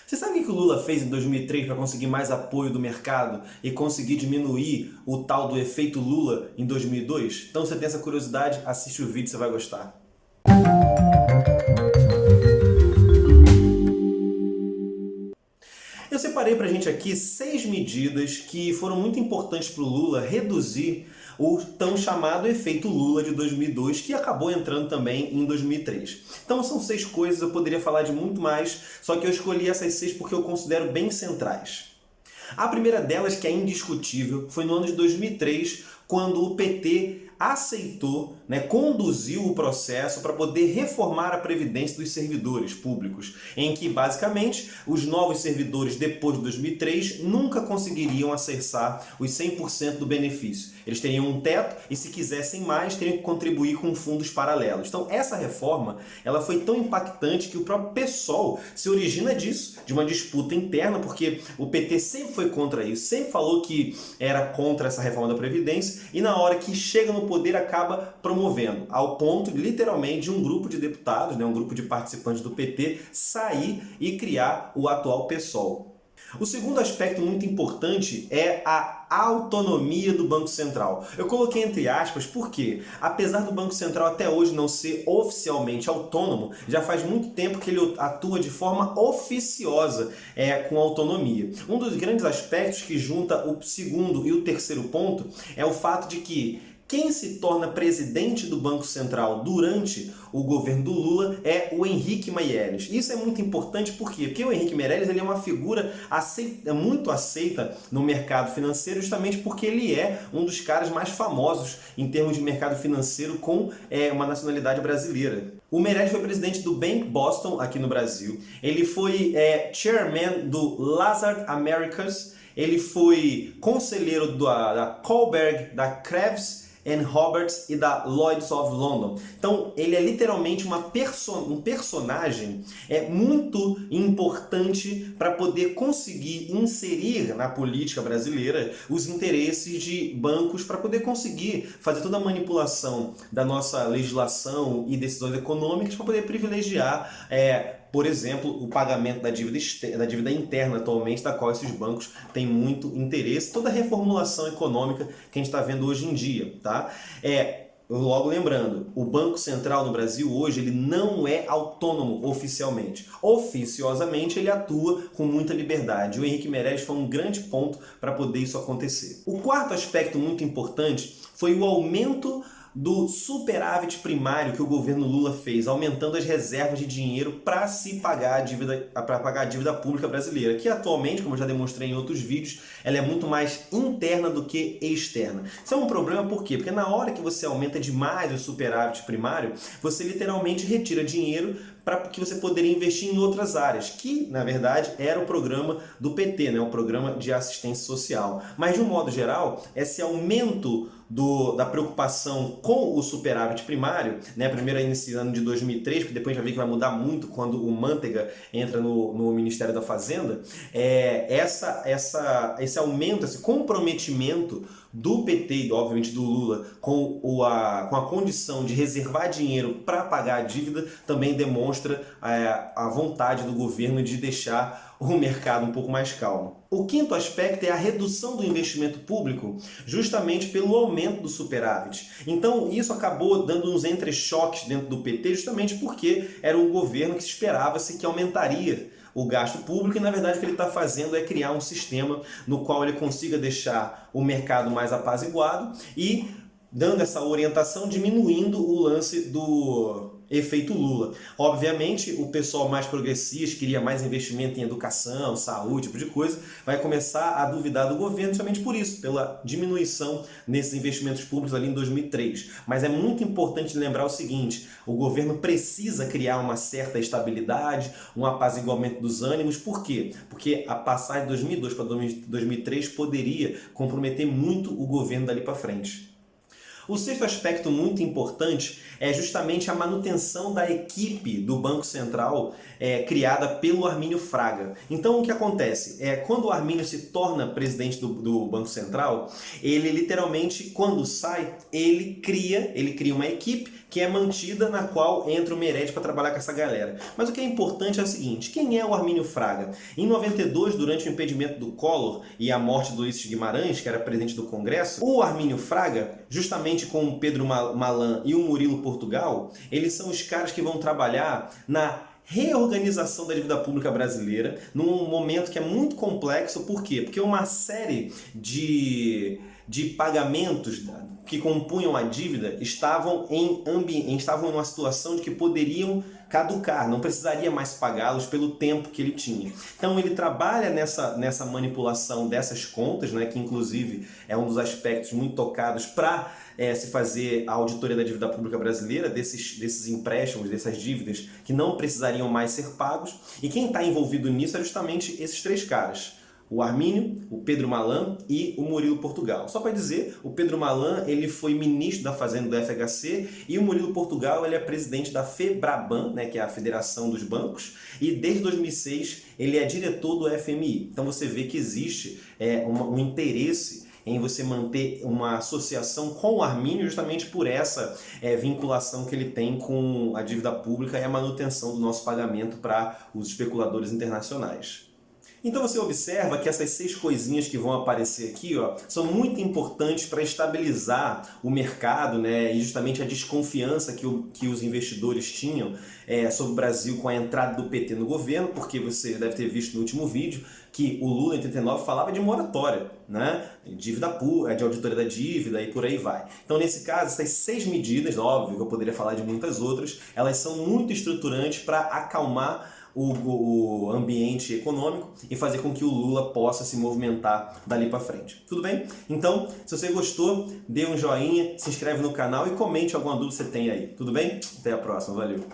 Você sabe o que o Lula fez em 2003 para conseguir mais apoio do mercado e conseguir diminuir o tal do efeito Lula em 2002? Então, se você tem essa curiosidade, assiste o vídeo, você vai gostar. Eu separei pra gente aqui 6 medidas que foram muito importantes para o Lula reduzir o tão chamado efeito Lula de 2002, que acabou entrando também em 2003. Então são 6 coisas, eu poderia falar de muito mais, só que eu escolhi essas 6 porque eu considero bem centrais. A primeira delas, que é indiscutível, foi no ano de 2003, quando o PT aceitou, conduziu o processo para poder reformar a previdência dos servidores públicos, em que basicamente os novos servidores depois de 2003 nunca conseguiriam acessar os 100% do benefício. Eles teriam um teto e, se quisessem mais, teriam que contribuir com fundos paralelos. Então essa reforma ela foi tão impactante que o próprio PSOL se origina disso, de uma disputa interna, porque o PT sempre foi contra isso, sempre falou que era contra essa reforma da Previdência e na hora que chega no poder acaba promovendo, ao ponto, literalmente, de um grupo de deputados, um grupo de participantes do PT, sair e criar o atual PSOL. O segundo aspecto muito importante é a autonomia do Banco Central. Eu coloquei entre aspas porque, apesar do Banco Central até hoje não ser oficialmente autônomo, já faz muito tempo que ele atua de forma oficiosa com autonomia. Um dos grandes aspectos que junta o segundo e o terceiro ponto é o fato de que quem se torna presidente do Banco Central durante o governo do Lula é o Henrique Meirelles. Isso é muito importante por quê? Porque o Henrique Meirelles ele é uma figura muito aceita no mercado financeiro, justamente porque ele é um dos caras mais famosos em termos de mercado financeiro com uma nacionalidade brasileira. O Meirelles foi presidente do Bank Boston aqui no Brasil. Ele foi chairman do Lazard Americas. Ele foi conselheiro da Kohlberg, da Kravis Roberts e da Lloyd's of London. Então ele é literalmente um personagem muito importante para poder conseguir inserir na política brasileira os interesses de bancos, para poder conseguir fazer toda a manipulação da nossa legislação e decisões econômicas para poder privilegiar por exemplo, o pagamento da dívida interna atualmente, da qual esses bancos têm muito interesse, toda a reformulação econômica que a gente está vendo hoje em dia. Tá? Logo lembrando, o Banco Central no Brasil hoje ele não é autônomo oficialmente. Oficiosamente ele atua com muita liberdade. O Henrique Meirelles foi um grande ponto para poder isso acontecer. O quarto aspecto muito importante foi o aumento do superávit primário que o governo Lula fez, aumentando as reservas de dinheiro para pagar a dívida pública brasileira, que atualmente, como eu já demonstrei em outros vídeos, ela é muito mais interna do que externa. Isso é um problema por quê? Porque na hora que você aumenta demais o superávit primário, você literalmente retira dinheiro para que você poderia investir em outras áreas, que na verdade era o programa do PT, o programa de assistência social. Mas de um modo geral, esse aumento da preocupação com o superávit primário, primeiro iniciando de 2003, porque depois já vi que vai mudar muito quando o Manteiga entra no Ministério da Fazenda, esse aumento, esse comprometimento do PT e obviamente do Lula com a condição de reservar dinheiro para pagar a dívida também demonstra a vontade do governo de deixar o mercado um pouco mais calmo. O quinto aspecto é a redução do investimento público, justamente pelo aumento do superávit. Então isso acabou dando uns entrechoques dentro do PT, justamente porque era um governo que esperava-se que aumentaria o gasto público e na verdade o que ele está fazendo é criar um sistema no qual ele consiga deixar o mercado mais apaziguado e dando essa orientação, diminuindo o lance do efeito Lula. Obviamente, o pessoal mais progressista, queria mais investimento em educação, saúde, tipo de coisa, vai começar a duvidar do governo justamente por isso, pela diminuição nesses investimentos públicos ali em 2003. Mas é muito importante lembrar o seguinte, o governo precisa criar uma certa estabilidade, um apaziguamento dos ânimos. Por quê? Porque a passagem de 2002 para 2003 poderia comprometer muito o governo dali para frente. O sexto aspecto muito importante é justamente a manutenção da equipe do Banco Central criada pelo Armínio Fraga. Então o que acontece? Quando o Armínio se torna presidente do Banco Central, ele literalmente, quando sai, ele cria uma equipe que é mantida, na qual entra o Meirelles para trabalhar com essa galera. Mas o que é importante é o seguinte, quem é o Armínio Fraga? Em 92, durante o impedimento do Collor e a morte do Ulisses Guimarães, que era presidente do Congresso, o Armínio Fraga, justamente com o Pedro Malan e o Murilo Portugal, eles são os caras que vão trabalhar na reorganização da dívida pública brasileira, num momento que é muito complexo. Por quê? Porque uma série de pagamentos que compunham a dívida estavam em uma situação de que poderiam caducar, não precisaria mais pagá-los pelo tempo que ele tinha. Então ele trabalha nessa manipulação dessas contas, né, que inclusive é um dos aspectos muito tocados para se fazer a auditoria da dívida pública brasileira, desses empréstimos, dessas dívidas que não precisariam mais ser pagos. E quem está envolvido nisso é justamente esses três caras: o Armínio, o Pedro Malan e o Murilo Portugal. Só para dizer, o Pedro Malan ele foi ministro da Fazenda do FHC e o Murilo Portugal ele é presidente da FEBRABAN, né, que é a Federação dos Bancos, e desde 2006 ele é diretor do FMI. Então você vê que existe um interesse em você manter uma associação com o Armínio justamente por essa vinculação que ele tem com a dívida pública e a manutenção do nosso pagamento para os especuladores internacionais. Então você observa que essas 6 coisinhas que vão aparecer aqui, ó, são muito importantes para estabilizar o mercado, né, e justamente a desconfiança que os investidores tinham sobre o Brasil com a entrada do PT no governo, porque você deve ter visto no último vídeo que o Lula em 89 falava de moratória, né, dívida pura, de auditoria da dívida e por aí vai. Então nesse caso, essas 6 medidas, óbvio que eu poderia falar de muitas outras, elas são muito estruturantes para acalmar o ambiente econômico e fazer com que o Lula possa se movimentar dali para frente. Tudo bem? Então, se você gostou, dê um joinha, se inscreve no canal e comente alguma dúvida que você tem aí. Tudo bem? Até a próxima. Valeu!